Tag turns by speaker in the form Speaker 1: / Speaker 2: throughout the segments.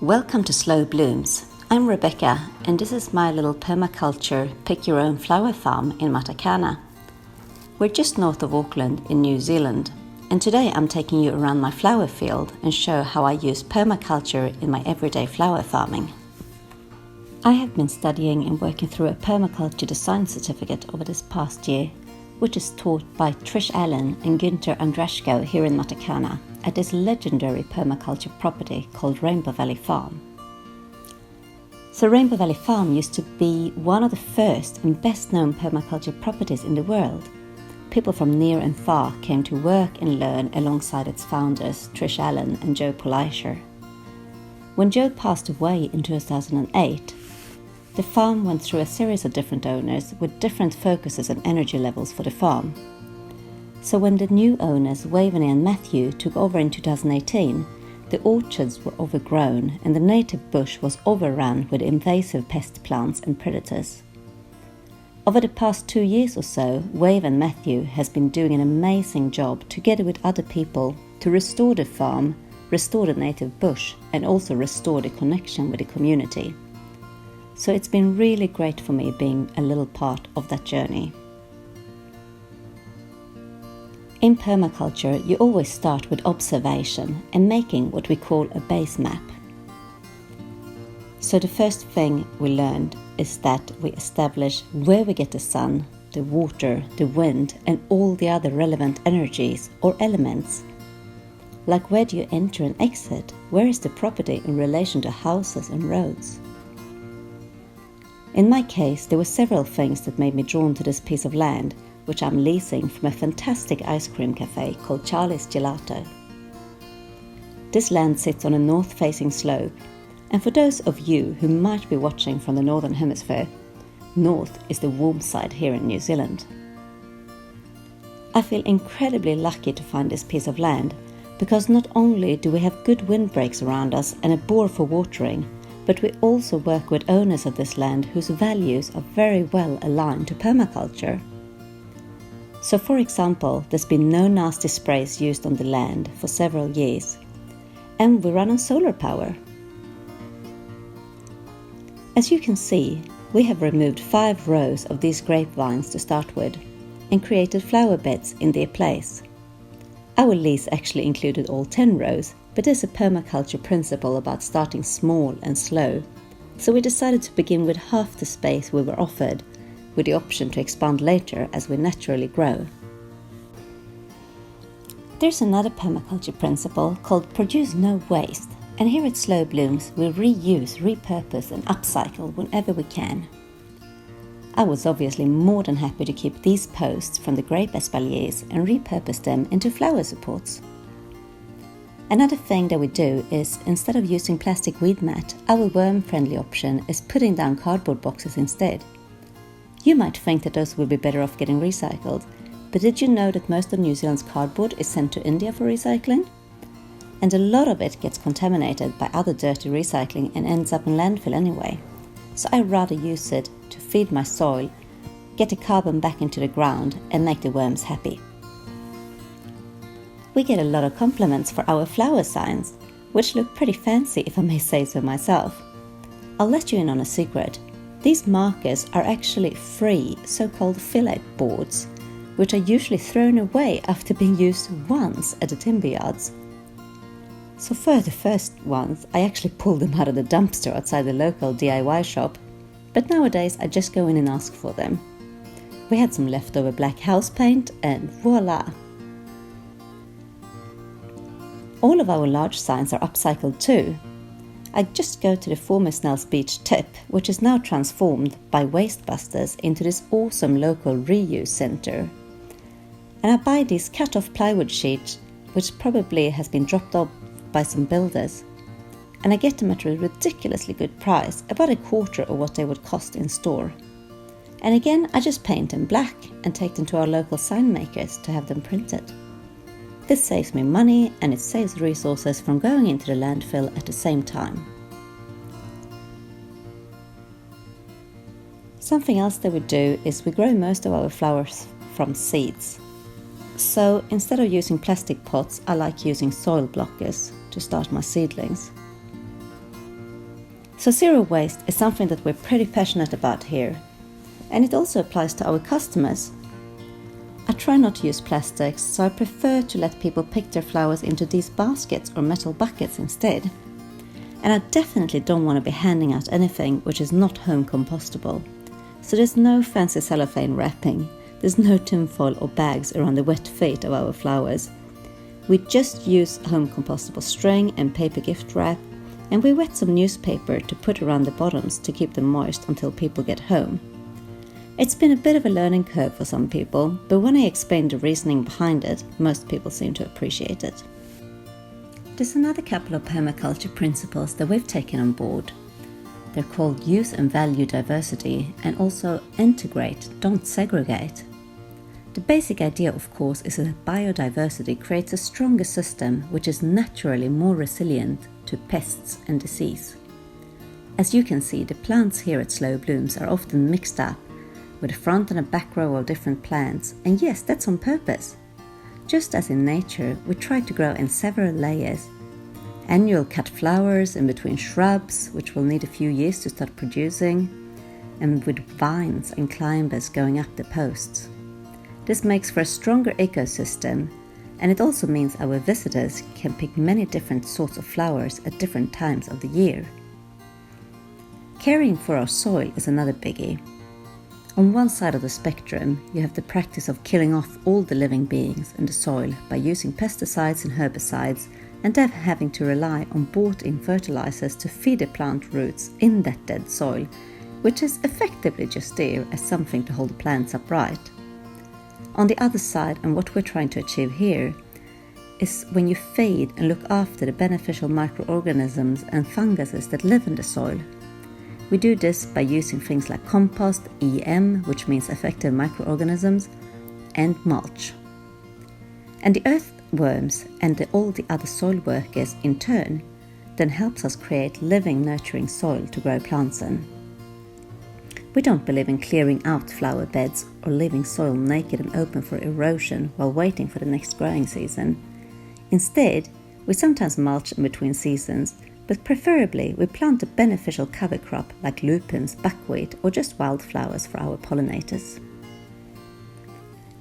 Speaker 1: Welcome to Slow Blooms. I'm Rebecka and this is my little permaculture pick your own flower farm in Matakana. We're just north of Auckland in New Zealand, and today I'm taking you around my flower field and show how I use permaculture in my everyday flower farming. I have been studying and working through a Permaculture Design Certificate over this past year, which is taught by Trish and Guenther Andraschko here in Matakana at this legendary permaculture property called Rainbow Valley Farm. So Rainbow Valley Farm used to be one of the first and best known permaculture properties in the world. People from near and far came to work and learn alongside its founders Trish and Joe Polisher. When Joe passed away in 2008, the farm went through a series of different owners with different focuses and energy levels for the farm. So when the new owners, Waveney and Matthew, took over in 2018, the orchards were overgrown and the native bush was overrun with invasive pest plants and predators. Over the past 2 years or so, Wave and Matthew has been doing an amazing job together with other people to restore the farm, restore the native bush and also restore the connection with the community. So it's been really great for me being a little part of that journey. In permaculture, you always start with observation and making what we call a base map. So the first thing we learned is that we establish where we get the sun, the water, the wind and all the other relevant energies or elements. Like where do you enter and exit? Where is the property in relation to houses and roads? In my case, there were several things that made me drawn to this piece of land, which I'm leasing from a fantastic ice cream cafe called Charlie's Gelato. This land sits on a north-facing slope, and for those of you who might be watching from the Northern Hemisphere, north is the warm side here in New Zealand. I feel incredibly lucky to find this piece of land, because not only do we have good windbreaks around us and a bore for watering, but we also work with owners of this land whose values are very well aligned to permaculture. So for example, there's been no nasty sprays used on the land for several years, and we run on solar power. As you can see, we have removed 5 rows of these grapevines to start with, and created flower beds in their place. Our lease actually included all 10 rows, but there's a permaculture principle about starting small and slow, so we decided to begin with half the space we were offered, with the option to expand later as we naturally grow. There's another permaculture principle called produce no waste, and here at Slow Blooms we reuse, repurpose and upcycle whenever we can. I was obviously more than happy to keep these posts from the grape espaliers and repurpose them into flower supports. Another thing that we do is, instead of using plastic weed mat, our worm-friendly option is putting down cardboard boxes instead. You might think that those will be better off getting recycled, but did you know that most of New Zealand's cardboard is sent to India for recycling? And a lot of it gets contaminated by other dirty recycling and ends up in landfill anyway. So I rather use it to feed my soil, get the carbon back into the ground and make the worms happy. We get a lot of compliments for our flower signs, which look pretty fancy if I may say so myself. I'll let you in on a secret. These markers are actually free so-called fillet boards, which are usually thrown away after being used once at the timber yards. So for the first ones, I actually pulled them out of the dumpster outside the local DIY shop, but nowadays I just go in and ask for them. We had some leftover black house paint and voila! All of our large signs are upcycled too. I just go to the former Snell's Beach tip, which is now transformed by Wastebusters into this awesome local reuse centre. And I buy these cut-off plywood sheets, which probably has been dropped off by some builders. And I get them at a ridiculously good price, about a quarter of what they would cost in store. And again, I just paint them black and take them to our local sign makers to have them printed. This saves me money and it saves resources from going into the landfill at the same time. Something else that we do is we grow most of our flowers from seeds. So instead of using plastic pots, I like using soil blockers to start my seedlings. So zero waste is something that we're pretty passionate about here, and it also applies to our customers. I try not to use plastics, so I prefer to let people pick their flowers into these baskets or metal buckets instead. And I definitely don't want to be handing out anything which is not home compostable. So there's no fancy cellophane wrapping, there's no tinfoil or bags around the wet feet of our flowers. We just use home compostable string and paper gift wrap, and we wet some newspaper to put around the bottoms to keep them moist until people get home. It's been a bit of a learning curve for some people, but when I explain the reasoning behind it, most people seem to appreciate it. There's another couple of permaculture principles that we've taken on board. They're called use and value diversity and also integrate, don't segregate. The basic idea, of course, is that biodiversity creates a stronger system which is naturally more resilient to pests and disease. As you can see, the plants here at Slow Blooms are often mixed up with a front and a back row of different plants, and yes, that's on purpose. Just as in nature, we try to grow in several layers. Annual cut flowers in between shrubs, which will need a few years to start producing, and with vines and climbers going up the posts. This makes for a stronger ecosystem, and it also means our visitors can pick many different sorts of flowers at different times of the year. Caring for our soil is another biggie. On one side of the spectrum, you have the practice of killing off all the living beings in the soil by using pesticides and herbicides, and then having to rely on bought-in fertilizers to feed the plant roots in that dead soil, which is effectively just there as something to hold the plants upright. On the other side, and what we're trying to achieve here, is when you feed and look after the beneficial microorganisms and funguses that live in the soil. We do this by using things like compost, EM, which means effective microorganisms, and mulch. And the earthworms and all the other soil workers in turn then helps us create living, nurturing soil to grow plants in. We don't believe in clearing out flower beds or leaving soil naked and open for erosion while waiting for the next growing season. Instead, we sometimes mulch in between seasons, but preferably we plant a beneficial cover crop like lupins, buckwheat, or just wildflowers for our pollinators.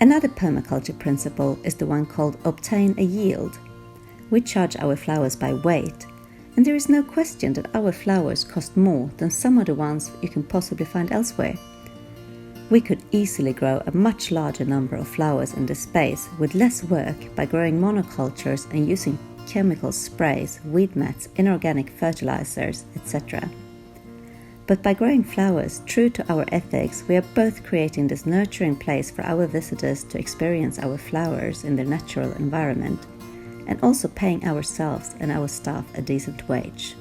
Speaker 1: Another permaculture principle is the one called obtain a yield. We charge our flowers by weight, and there is no question that our flowers cost more than some of the ones you can possibly find elsewhere. We could easily grow a much larger number of flowers in this space with less work by growing monocultures and using chemical sprays, weed mats, inorganic fertilizers, etc. But by growing flowers true to our ethics, we are both creating this nurturing place for our visitors to experience our flowers in their natural environment, and also paying ourselves and our staff a decent wage.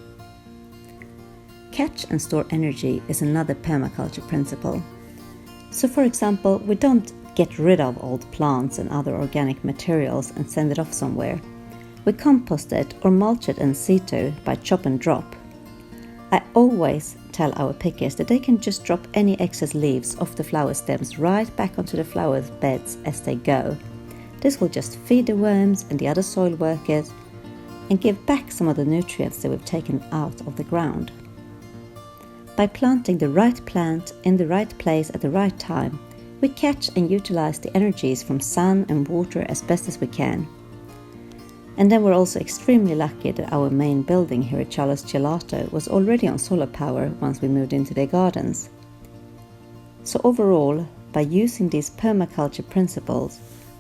Speaker 1: Catch and store energy is another permaculture principle. So for example, we don't get rid of old plants and other organic materials and send it off somewhere. We compost it or mulch it in situ by chop and drop. I always tell our pickers that they can just drop any excess leaves off the flower stems right back onto the flower beds as they go. This will just feed the worms and the other soil workers and give back some of the nutrients that we've taken out of the ground. By planting the right plant in the right place at the right time, we catch and utilize the energies from sun and water as best as we can. And then we're also extremely lucky that our main building here at Charles Gelato was already on solar power once we moved into their gardens. So overall, by using these permaculture principles,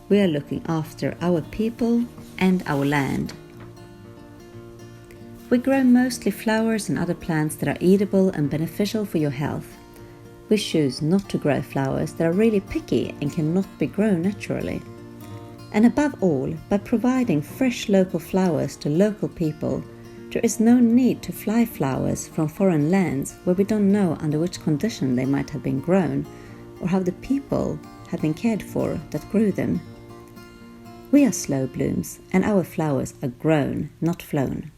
Speaker 1: we are looking after our people and our land. We grow mostly flowers and other plants that are edible and beneficial for your health. We choose not to grow flowers that are really picky and cannot be grown naturally. And above all, by providing fresh local flowers to local people, there is no need to fly flowers from foreign lands where we don't know under which condition they might have been grown or how the people have been cared for that grew them. We are slow blooms, and our flowers are grown, not flown.